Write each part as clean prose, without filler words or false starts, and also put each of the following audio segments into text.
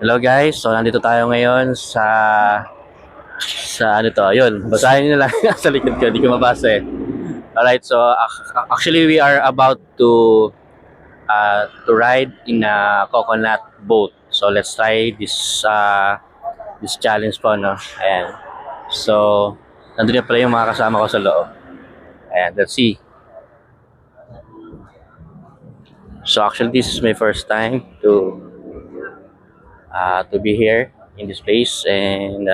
Hello guys, so nandito tayo ngayon sa ano to, ayun, basahin niyo lang sa likod ko, hindi ko mabasa eh. Alright, so actually we are about to ride in a coconut boat. So let's try this challenge po, no? Ayan. So, nandun na pala yung mga kasama ko sa loob. Ayan, let's see. So actually this is my first time to be here in this place, and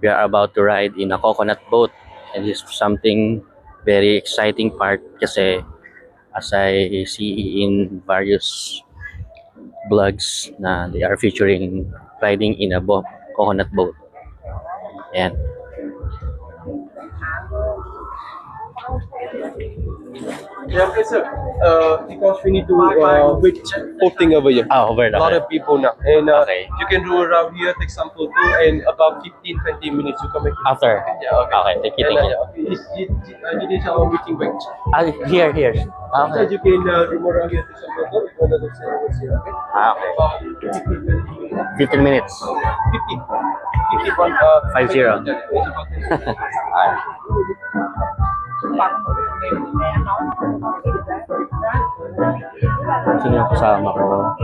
we are about to ride in a coconut boat, and this is something very exciting part kasi as I see in various vlogs na they are featuring riding in a coconut boat. Ayan. Yeah, okay, sir. Because we need to wait posting over here. Over A lot okay. of people now. And Okay. you can do around here, take some photo, and about 15-20 minutes you come back. After. Yeah, okay. Okay, thank you, And, thank you. yeah, okay. This is our meeting range. Here. So Okay. you can do around here, take some photo. If you want to see over here, okay? Okay. About 15-20 minutes. 15 minutes. 50. 51, 50. Yeah, it's about 10 minutes. Alright. Sino yung kasama ko?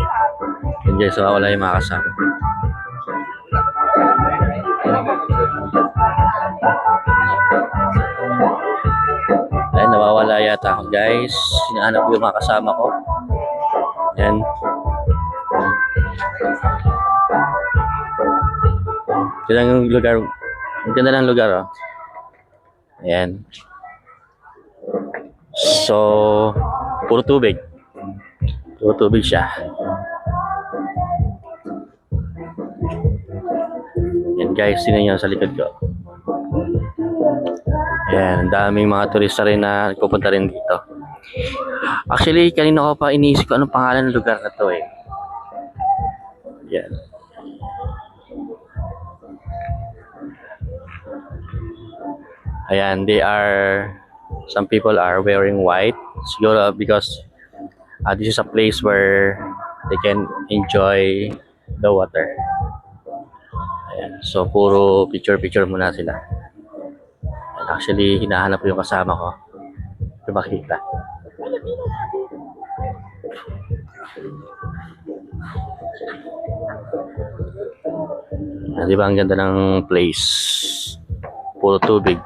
Yun guys, so wala yung mga kasama. Ayun, nawawala yata ako guys. Hinahanap ko yung mga kasama ko. Yan. Ganda ng lugar. Ang ganda ng lugar, oh. Ayan. So, puro tubig. Puro tubig siya. Yan guys, sino yun sa likod ko? Ayan, ang daming mga turista rin na nagpupunta rin dito. Actually, kanina ko pa iniisip ko anong pangalan ng lugar na to eh. Yan. Ayan, some people are wearing white. Siguro because this is a place where they can enjoy the water. Ayan, so puro picture muna sila. And actually, hinahanap ko yung kasama ko. Yung makita. Di ba ang ganda ng place? Puro tubig.